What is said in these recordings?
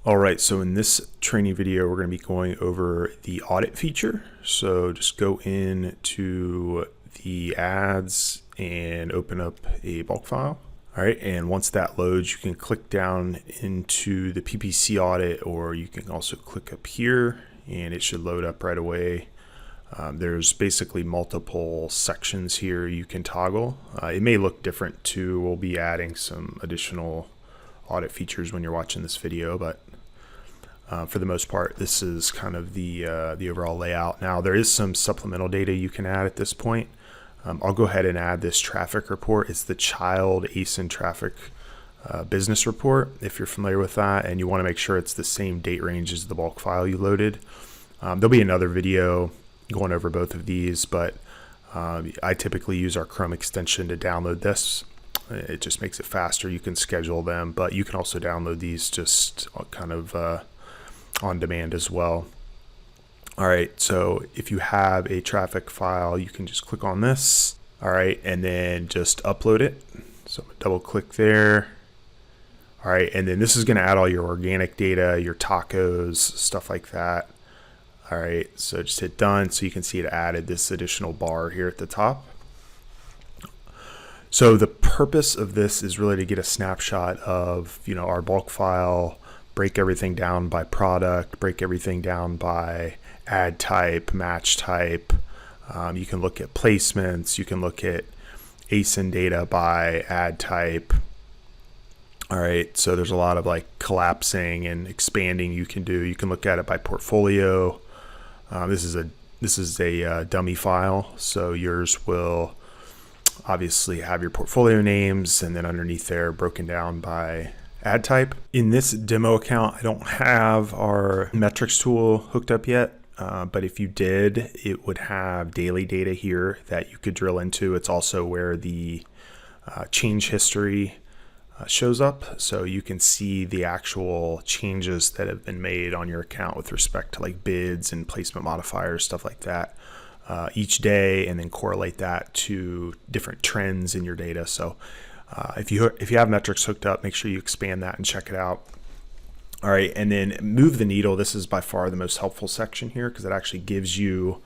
All right, so in this training video, we're going to be going over the audit feature. So just go into the ads and open up a bulk file. All right, and once that loads, you can click down into the PPC audit, or you can also click up here and it should load up right away. There's basically multiple sections here you can toggle. It may look different too. We'll be adding some additional audit features when you're watching this video, but for the most part, this is kind of the overall layout. Now, there is some supplemental data you can add at this point. I'll go ahead and add this traffic report. It's the child ASIN traffic business report, if you're familiar with that, and you want to make sure it's the same date range as the bulk file you loaded. There'll be another video going over both of these, but I typically use our Chrome extension to download this. It just makes it faster. You can schedule them, but you can also download these just kind of on demand as well. All right, so if you have a traffic file, you can just click on this. All right, and then just upload it. So double click there. All right, and then this is going to add all your organic data, your tacos, stuff like that. All right, so just hit done. So you can see it added this additional bar here at the top. So the purpose of this is really to get a snapshot of, our bulk file, break everything down by product, break everything down by ad type, match type. You can look at placements. You can look at ASIN data by ad type. All right, so there's a lot of like collapsing and expanding you can do. You can look at it by portfolio. This is a dummy file, so yours will obviously have your portfolio names, and then underneath there broken down by ad type. In this demo account, I don't have our metrics tool hooked up yet, but if you did, it would have daily data here that you could drill into. It's also where the change history shows up, so you can see the actual changes that have been made on your account with respect to like bids and placement modifiers, stuff like that, each day, and then correlate that to different trends in your data. So if you have metrics hooked up, make sure you expand that and check it out. All right, and then move the needle. This is by far the most helpful section here because it actually gives you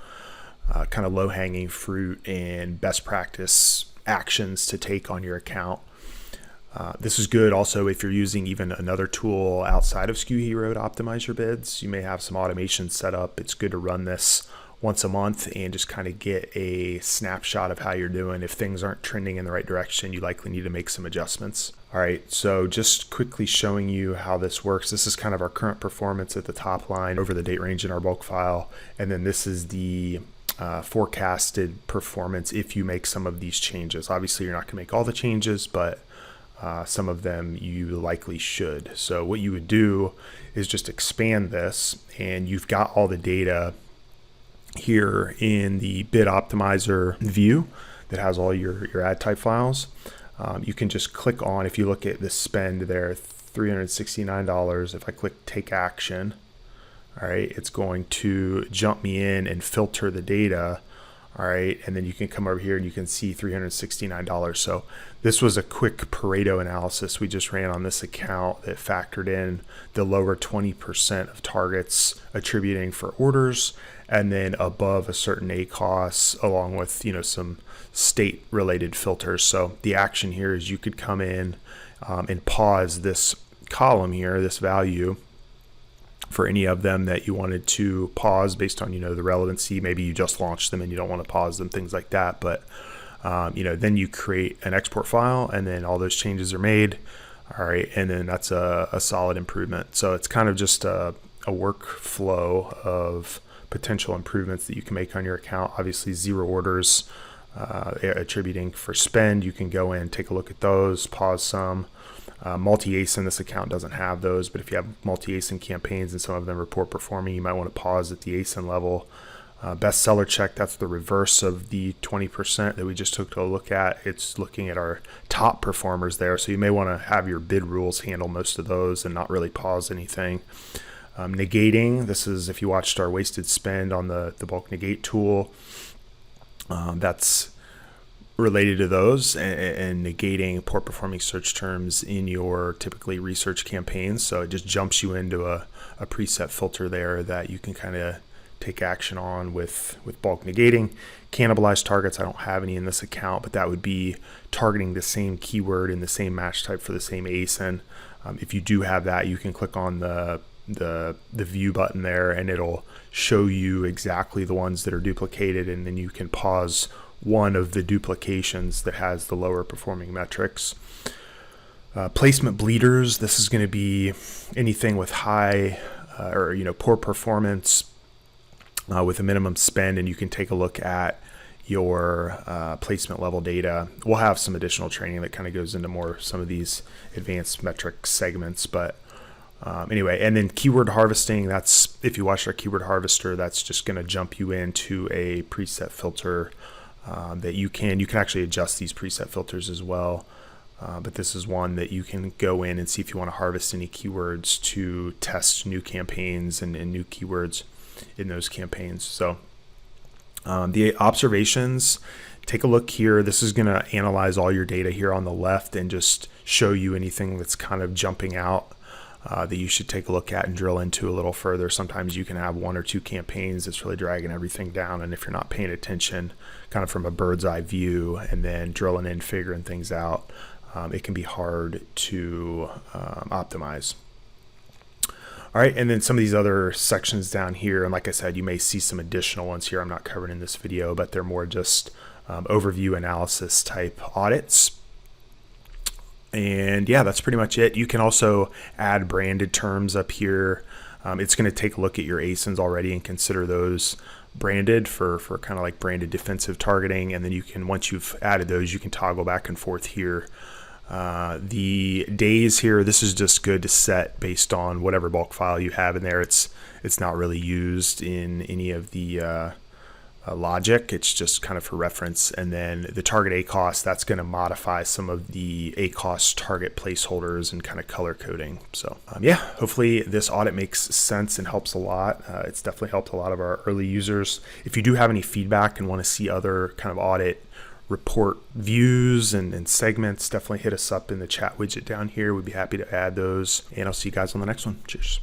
kind of low-hanging fruit and best practice actions to take on your account. This is good also if you're using even another tool outside of SkuHero to optimize your bids. You may have some automation set up. It's good to run this once a month and just kind of get a snapshot of how you're doing. If things aren't trending in the right direction, you likely need to make some adjustments. All right, so just quickly showing you how this works. This is kind of our current performance at the top line over the date range in our bulk file. And then this is the forecasted performance if you make some of these changes. Obviously, you're not going to make all the changes, but some of them you likely should. So what you would do is just expand this, and you've got all the data here in the bid optimizer view that has all your ad type files. You can just click on, if you look at the spend there, $369. If I click take action, all right, it's going to jump me in and filter the data. All right, and then you can come over here and you can see $369. So this was a quick Pareto analysis we just ran on this account that factored in the lower 20% of targets attributing for orders, and then above a certain ACoS, along with some state related filters. So the action here is you could come in and pause this column here, this value, for any of them that you wanted to pause based on the relevancy. Maybe you just launched them and you don't want to pause them, things like that. But then you create an export file, and then all those changes are made. All right, and then that's a solid improvement. So it's kind of just a workflow of potential improvements that you can make on your account. Obviously, zero orders attributing for spend, you can go in, take a look at those, pause some. Multi-ASIN, this account doesn't have those, but if you have multi-ASIN campaigns and some of them report performing, you might want to pause at the ASIN level. Bestseller check, that's the reverse of the 20% that we just took a look at. It's looking at our top performers there, so you may want to have your bid rules handle most of those and not really pause anything. Negating, this is if you watched our wasted spend on the bulk negate tool. That's related to those and negating poor performing search terms in your typically research campaigns. So it just jumps you into a preset filter there that you can kind of take action on with bulk negating. Cannibalized targets, I don't have any in this account, but that would be targeting the same keyword in the same match type for the same ASIN. If you do have that, you can click on the view button there and it'll show you exactly the ones that are duplicated, and then you can pause one of the duplications that has the lower performing metrics. Placement bleeders, this is going to be anything with high or poor performance with a minimum spend, and you can take a look at your placement level data. We'll have some additional training that kind of goes into more some of these advanced metric segments, but anyway. And then keyword harvesting, that's if you watch our keyword harvester, that's just going to jump you into a preset filter that you can actually adjust these preset filters as well. But this is one that you can go in and see if you want to harvest any keywords to test new campaigns and new keywords in those campaigns. So the observations, take a look here. This is going to analyze all your data here on the left and just show you anything that's kind of jumping out that you should take a look at and drill into a little further. Sometimes you can have one or two campaigns that's really dragging everything down, and if you're not paying attention kind of from a bird's eye view and then drilling in, figuring things out, it can be hard to optimize. All right, and then some of these other sections down here, and like I said, you may see some additional ones here I'm not covering in this video, but they're more just overview analysis type audits. And yeah, that's pretty much it. You can also add branded terms up here. It's going to take a look at your ASINs already and consider those branded for kind of like branded defensive targeting. And then you can, once you've added those, you can toggle back and forth here. The days here, this is just good to set based on whatever bulk file you have in there. It's not really used in any of the logic. It's just kind of for reference. And then the target ACoS, that's going to modify some of the ACoS target placeholders and kind of color coding. So yeah, hopefully this audit makes sense and helps a lot. It's definitely helped a lot of our early users. If you do have any feedback and want to see other kind of audit report views and segments, definitely hit us up in the chat widget down here. We'd be happy to add those, and I'll see you guys on the next one. Cheers.